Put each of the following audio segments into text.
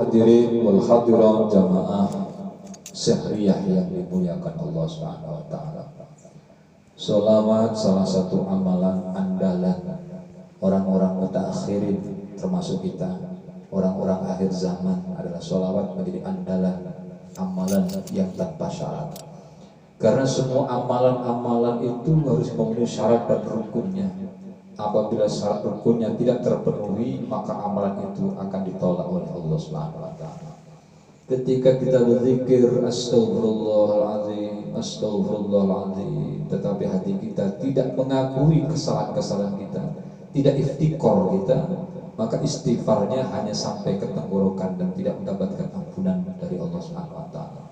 hadirin wal hadirat jamaah syahriyah yang dimuliakan Allah Subhanahu wa taala. Sholawat salah satu amalan andalan orang-orang mutaakhirin termasuk kita, orang-orang akhir zaman adalah sholawat menjadi andalan amalan yang tanpa syarat. Karena semua amalan-amalan itu harus memenuhi syarat dan rukunnya. Apabila syarat rukunnya tidak terpenuhi, maka amalan itu akan ditolak oleh Allah Subhanahu wa taala. Ketika kita berzikir astagfirullahaladzim, astagfirullahaladzim, tetapi hati kita tidak mengakui kesalahan-kesalahan kita, tidak iftikor kita, maka istighfarnya hanya sampai ke tenggorokan dan tidak mendapatkan ampunan dari Allah Subhanahu wa taala.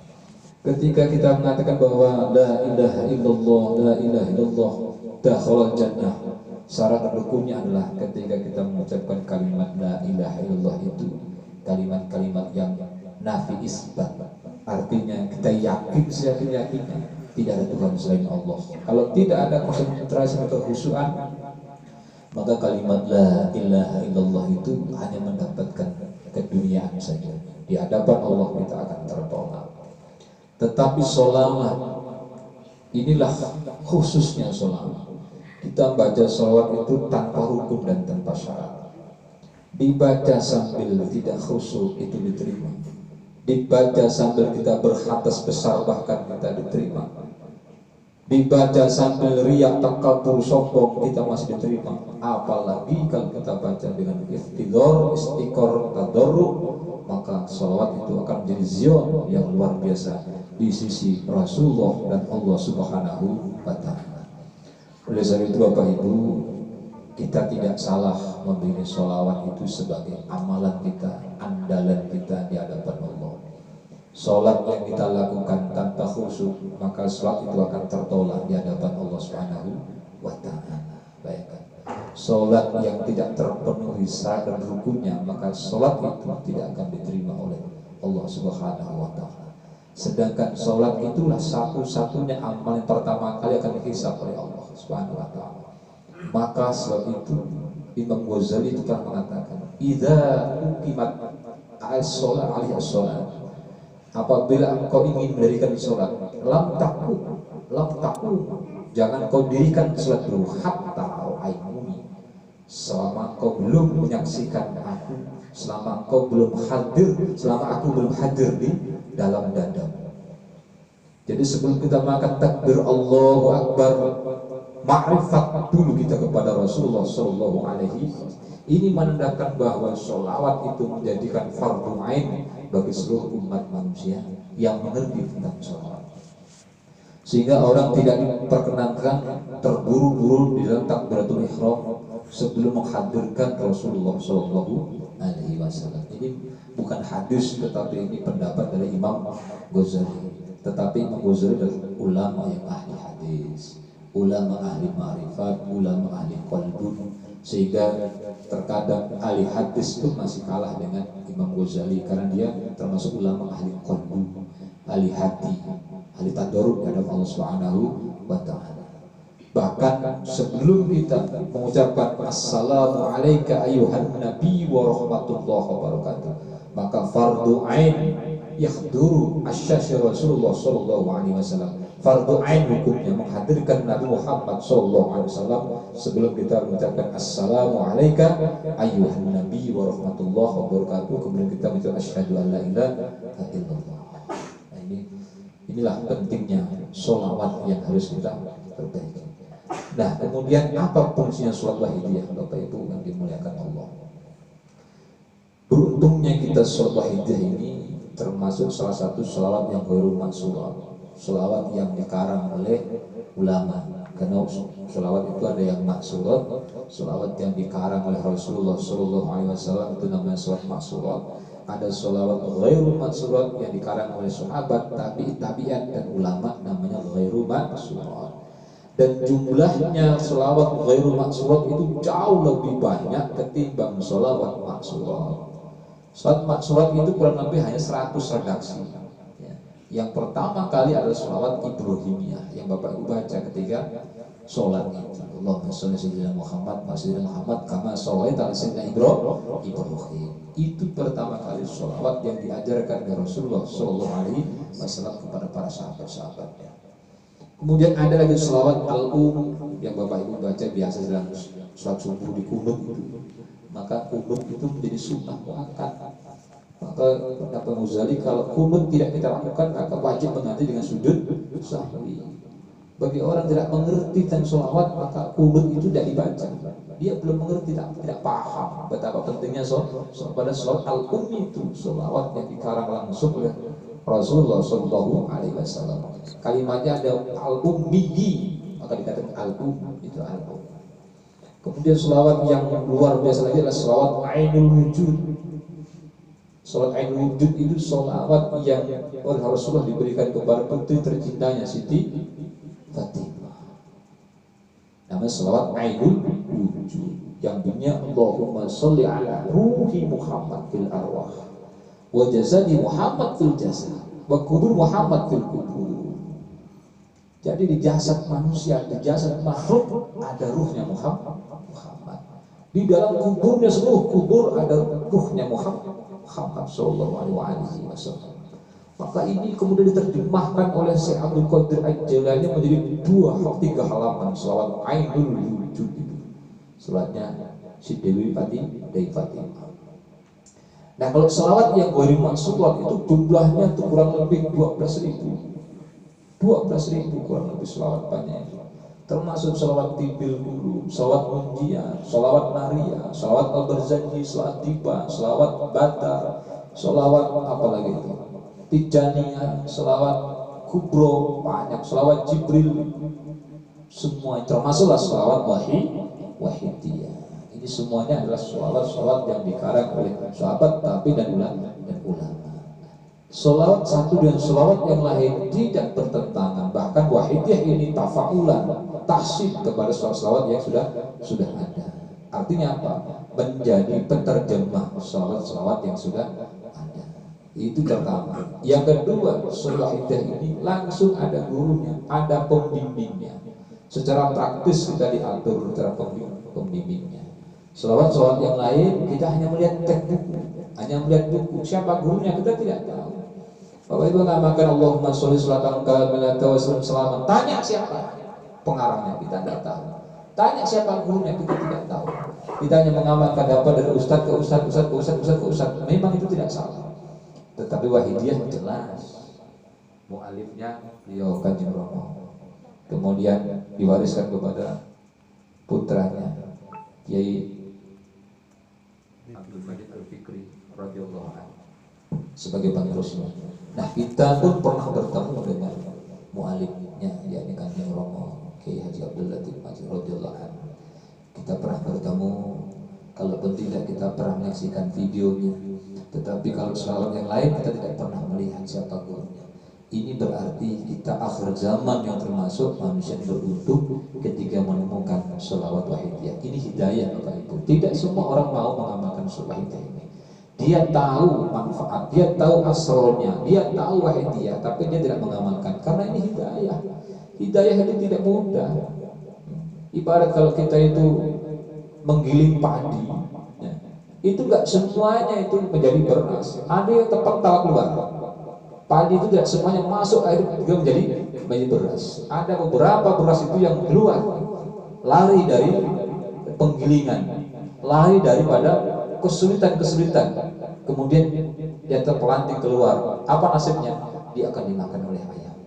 Ketika kita mengatakan bahwa la ilaha illallah, la ilaha illallah, dakhalal jannah, syarat rukunnya adalah ketika kita mengucapkan kalimat la ilaha illallah itu kalimat-kalimat yang nafi isbat, artinya kita yakin seyakin-yakinnya tidak ada Tuhan selain Allah. Kalau tidak ada konsentrasi atau khusyuan, maka kalimat la ilaha illallah itu hanya mendapatkan keduniaan saja. Di hadapan Allah kita akan tertolak. Tetapi sholawat, inilah khususnya sholawat. Kita baca sholawat itu tanpa rukun dan tanpa syarat. Dibaca sambil tidak khusyuk itu diterima. Dibaca sambil kita berhatas besar bahkan kita diterima. Dibaca sambil riak, takabur, sombong kita masih diterima. Apalagi kalau kita baca dengan iftidhar, istiqor, tadarruk, maka sholawat itu akan menjadi zion yang luar biasa di sisi Rasulullah dan Allah Subhanahu wa taala. Oleh sebab itu Bapak Ibu, kita tidak salah memilih sholawat itu sebagai amalan kita, andalan kita di hadapan Allah. Sholat yang kita lakukan tanpa khusyuk, maka sholat itu akan tertolak di hadapan Allah Subhanahu wa taala. Bayangkan, sholat yang tidak terpenuhi syarat dan rukunnya, maka sholat itu tidak akan diterima oleh Allah Subhanahu wa taala. Sedangkan sholat itulah satu-satunya amal yang pertama kali akan dihisab oleh Allah Subhanahu wa taala. Maka sebab itu Imam Ghazali itu telah mengatakan, idza uqimat as-shalah alaihi as-shalah, apabila engkau ingin mendirikan sholat, lam taku, jangan kau dirikan sholat dulu hatta ra'aituni, selama engkau belum menyaksikan aku, selama engkau belum hadir, selama aku belum hadir di dalam dada. Jadi sebelum kita makan takbir Allahu Akbar, ma'rifat dulu kita kepada Rasulullah Sallallahu Alaihi Wasallam. Ini menandakan bahwa sholawat itu menjadikan fardu ain bagi seluruh umat manusia yang mengerti tentang sholawat. Sehingga orang tidak diperkenankan terburu-buru di dalam takbiratul ihram sebelum menghadirkan Rasulullah Sallallahu Alaihi Wasallam. Ini bukan hadis, tetapi ini pendapat dari Imam Ghazali. Tetapi Imam Ghazali adalah ulama yang ahli hadis, ulama ahli ma'rifat, ulama ahli qalbun, sehingga terkadang ahli hadis itu masih kalah dengan Imam Ghazali karena dia termasuk ulama ahli qalbun, ahli hati, ahli tadarruk kepada Allah Subhanahu wa taala. Bahkan sebelum kita mengucapkan assalamu alayka ayyuhan nabi wa rahmatullahi wa barakatuh, maka fardu ain yahduru asy-syasyir Rasulullah sallallahu alaihi wasallam. Fardu ain hukumnya menghadirkan Nabi Muhammad sallallahu alaihi wasallam sebelum kita mengucapkan assalamu alayka ayyuhan nabi wa rahmatullahi wa barakatuh, kemudian kita mengucapkan asyhadu an la ilaha illallah. Nah, inilah pentingnya sholawat yang harus kita perbaiki. Nah, kemudian apa fungsinya sholat wahidiyah, Bapak Ibu yang dimuliakan Allah? Beruntungnya kita sholat wahidiyah ini termasuk salah satu sholawat yang baru maksurah, sholawat yang dikarang oleh ulama. Karena sholawat itu ada yang maksurah, sholawat yang dikarang oleh Rasulullah Sallallahu Alaihi Wasallam itu namanya sholawat maksurah. Ada sholawat ghairu maksurah yang dikarang oleh sahabat, tabi'in dan ulama, namanya ghairu maksurah. Dan jumlahnya sholawat ghairu maksurah itu jauh lebih banyak ketimbang sholawat maksurah. Sholawat maksurah itu kurang lebih hanya 100 redaksi. Yang pertama kali adalah sholawat Ibrahimiyah yang Bapak Ibu baca ketika sholat itu. Allahumma sholli ala sayyidina Muhammad wa sayyidina Muhammad kama shallaita ala sayyidina Ibrahim. Itu pertama kali sholawat yang diajarkan oleh Rasulullah Shallallahu Alaihi Wasallam kepada para sahabat-sahabatnya. Kemudian ada lagi sholawat yang Bapak Ibu baca biasa dalam sholat subuh di kunut itu. Maka kunut itu menjadi sunnah muakkad. Maka pendapat Ghazali kalau kunut tidak kita lakukan maka wajib mengganti dengan sujud sahwi. Bagi orang tidak mengerti tentang sholawat maka kunut itu tidak dibaca. Dia belum mengerti, tidak paham betapa pentingnya pada sholat itu sholawat yang dikarang langsung oleh Rasulullah Shallallahu Alaihi Wasallam. Kalimatnya ada al-ummiyi, maka dikatakan al-um itu al-um. Kemudian sholawat yang luar biasa lagi adalah sholawat ainul wujud. Sholawat ainul wujud itu sholawat yang oleh Rasulullah diberikan kepada putri tercintanya Siti Fatimah. Namanya sholawat ainul wujud yang bunyinya Allahumma sholli ala ruhi Muhammad fil arwah wa jasadi Muhammad fil jasad wa kubur Muhammad fil kubur. Jadi di jasad manusia, di jasad makhluk ada ruhnya Muhammad. Di dalam kuburnya seluruh kubur ada ruhnya Muhammad Sallallahu Alaihi Wasallam. Maka ini kemudian diterjemahkan oleh Syekh Abdul Qadir Al-Jailani menjadi 2-3 halaman sholawat ainul wujud itu. Sholatnya si Dewi Fatimah. Nah kalau sholawat yang ghairi maksurat itu jumlahnya itu kurang lebih 12.000 kurang lebih sholawat banyak itu. Termasuk sholawat tibil dulu, sholawat munjiah, sholawat nariyah, sholawat al-barzanji, sholawat tiba, sholawat batar, sholawat apa lagi itu, tijaniyah, sholawat kubro, banyak, sholawat jibril, semua termasuklah sholawat wahidiyah. Ini semuanya adalah sholawat yang dikarang oleh sahabat, tabi dan ulama. Sholawat satu dengan sholawat yang lain tidak bertentangan. Bahkan wahidiyah ini tafa'ulan, tahsin kepada sholawat yang sudah ada. Artinya apa? Menjadi penerjemah sholawat yang sudah ada. Itu pertama. Yang kedua, sholawat wahidiyah ini langsung ada gurunya, ada pembimbingnya. Secara praktis kita diatur secara pembimbingnya. Sholawat yang lain kita hanya melihat teks buku, hanya melihat buku. Siapa gurunya kita tidak tahu. Bapak Ibu namakan Allahumma sholli sholatan kamilatan wa selamat. Tanya siapa pengarangnya, kita tidak tahu. Tanya siapa gurunya, kita tidak tahu. Kita hanya mengamalkan apa dari ustaz ke ustaz. Memang itu tidak salah. Tetapi wahidiyah jelas. Mu'alifnya beliau Kanjeng Romo. Kemudian diwariskan kepada putranya Kiai Abdul Majid Al-Fikri radhiyallahu anhu sebagai penerusnya. Nah kita pun pernah bertemu dengan mu'alifnya, yakni Kanjeng Romo Kiai Haji Abdul Latif Majid radhiyallahu anhu. Kita pernah bertemu, kalaupun tidak kita pernah menyaksikan videonya. Tetapi kalau sholawat yang lain kita tidak pernah melihat siapa gurunya. Ini berarti kita akhir zaman yang termasuk manusia yang beruntung ketika menemukan sholawat wahidiyah. Ini hidayah Bapak Ibu. Tidak semua orang mau mengamalkan sholawat wahidiyah ini. Dia tahu manfaat, dia tahu asrornya, dia tahu wahidiyah, tapi dia tidak mengamalkan karena ini hidayah. Hidayah itu tidak mudah. Ibarat kalau kita itu menggiling padi, ya, itu gak semuanya itu menjadi beras. Ada yang terpental keluar. Padi itu tidak semuanya masuk air juga menjadi beras. Ada beberapa beras itu yang keluar, lari dari penggilingan, lari daripada kesulitan, kemudian dia terpelanting keluar. Apa nasibnya? Dia akan dimakan oleh ayam.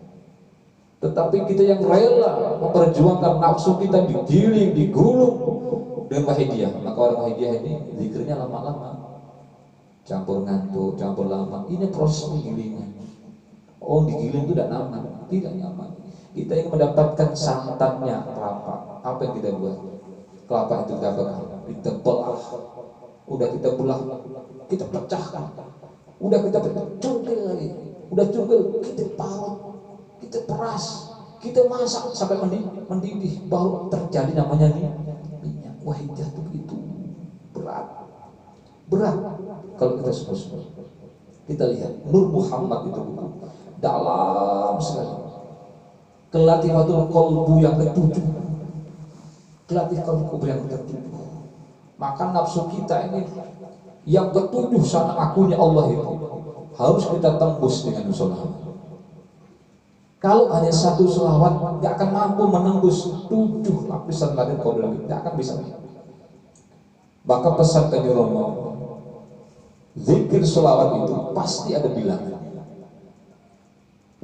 Tetapi kita yang rela memperjuangkan nafsu kita digiling, digulung dengan wahidiyah, maka orang wahidiyah ini zikirnya lama-lama, campur ngantuk, campur lama. Ini proses penggilingan. Oh, digiling itu tidak nyaman. Kita ingin mendapatkan santannya kelapa. Apa yang kita buat? Kelapa itu kita belah. Udah kita belah, kita pecahkan. Udah kita cungkil lagi. Udah cungkil, kita parut, kita peras, kita masak sampai mendidih, baru terjadi namanya minyak. Wahidiyah itu begitu berat. Kalau kita semua kita lihat Nur Muhammad itu dalam sekali. Kelatifatul Qalbu yang ke-7 Latih kalbu yang ketujuh. Maka nafsu kita ini yang ketujuh sana akunya Allah itu harus kita tembus dengan sholawat. Kalau hanya satu sholawat nggak akan mampu menembus 7 lapisan ladin qaulul qalbi, nggak akan bisa. Maka pesan Kanjeng Rama, zikir sholawat itu pasti ada bilangan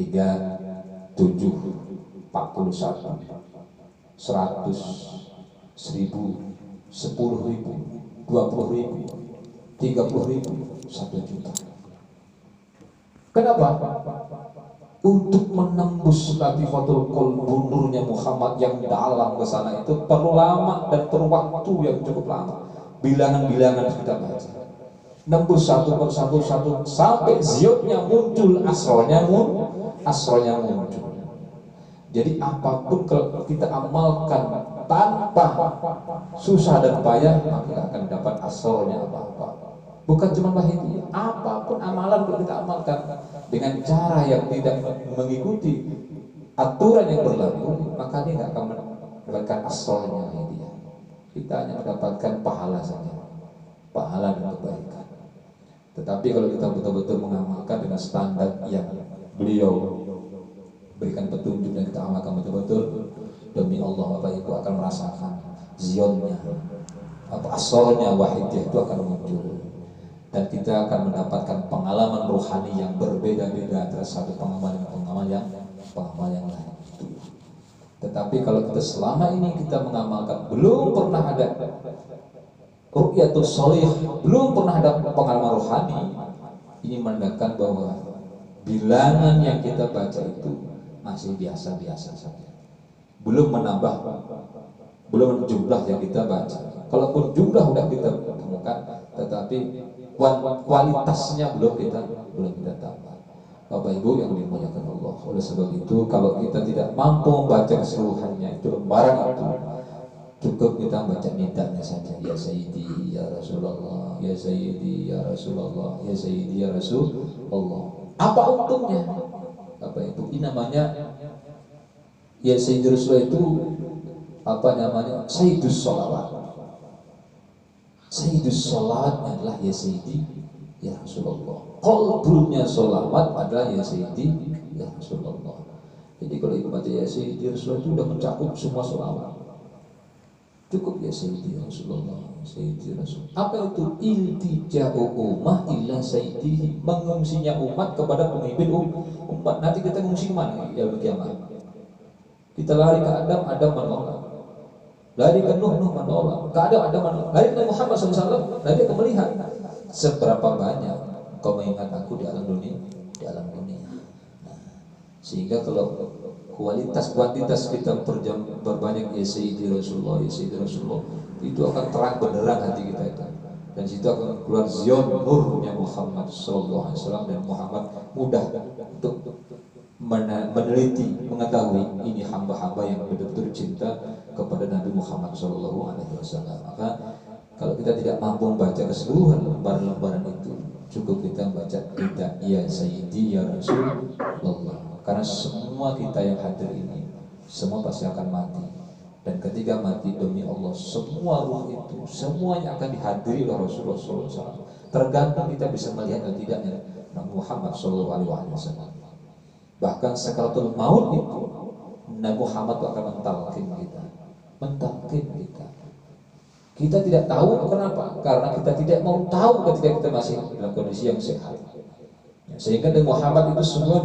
3, 7, 41, 100, 1000, 10.000, 20.000, 30.000, 1 juta. Kenapa? Untuk menembus latifatul qalbu nurnya Muhammad yang dalam ke sana itu perlu lama dan perlu waktu yang cukup lama. Bilangan-bilangan kita baca. Nembus satu persatu sampai ziyotnya muncul, asronya muncul. Jadi apapun kalau kita amalkan tanpa susah dan payah, maka tidak akan dapat asronya apa-apa. Bukan cuma wahidiyah, apapun amalan kalau kita amalkan dengan cara yang tidak mengikuti aturan yang berlaku, maka dia tidak akan mendapatkan asronya wahidiyah. Kita hanya mendapatkan pahala saja, pahala dan kebaikan. Tetapi kalau kita betul-betul mengamalkan dengan standar yang beliau berikan petunjuk dan kita amalkan betul-betul, demi Allah Bapak Ibu akan merasakan zionnya, asrornya wahidiyah itu akan muncul, dan kita akan mendapatkan pengalaman rohani yang berbeda-beda antara satu pengalaman yang lain. Tetapi kalau kita selama ini kita mengamalkan, belum pernah ada ru'yatul sholih, belum pernah ada pengalaman rohani, ini menandakan bahwa bilangan yang kita baca itu masih biasa-biasa saja, belum menambah, belum jumlah yang kita baca. Kalaupun jumlah sudah kita temukan, tetapi kualitasnya belum kita tambah. Bapak Ibu yang dimuliakan Allah, oleh sebab itu kalau kita tidak mampu membaca keseluruhannya itu lembaran itu, cukup kita baca nidanya saja. Ya Sayyidi ya Rasulullah, ya Sayyidi ya Rasulullah, ya Sayyidi ya Rasulullah. Apa untungnya? Apa itu? Ini namanya ya Sayyidi Rasulullah itu apa namanya? Sayyidus sholawat. Sayyidus sholawat adalah ya Sayyidi ya Rasulullah. Qalbunya sholawat adalah ya Sayyidi ya Rasulullah. Jadi kalau ibu baca ya Sayyidi Rasulullah itu sudah mencakup semua sholawat. Cukup ya Sayyidi Rasulullah, Sayyidi Rasul. Apa itu? Iltija'u ummah illa sayyidihi, mengungsinya umat kepada pemimpin umat. Nanti kita mengungsi kemana? Ya kiamat. Kita lari ke Adam, Adam menolak. Lari ke Nuh, Nuh menolak. Ke Adam, Adam menolak. Lari ke Muhammad SAW, lari ke melihat seberapa banyak kau mengingat aku di alam dunia, Nah, sehingga kalau kuantitas kita berbanyak ya Sayyidi Rasulullah, ya Sayyidi Rasulullah, itu akan terang benderang hati kita itu, dan situ akan keluar zion nurnya Muhammad sallallahu alaihi wasallam, dan Muhammad mudah untuk meneliti, mengetahui ini hamba-hamba yang betul-betul cinta kepada Nabi Muhammad sallallahu alaihi wasallam. Maka kalau kita tidak mampu membaca keseluruhan lembaran-lembaran itu, cukup kita membaca kita ya Sayyidi ya Rasulullah. Karena semua kita yang hadir ini, semua pasti akan mati. Dan ketika mati demi Allah, semua ruh itu, semuanya akan dihadiri oleh Rasulullah SAW. Tergantung kita bisa melihat dan tidaknya Nabi Muhammad SAW. Bahkan sakaratul maut itu, Nabi Muhammad itu akan mentalkin kita. Kita tidak tahu kenapa? Karena kita tidak mau tahu ketika kita masih dalam kondisi yang sehat. Sehingga Nabi Muhammad itu semua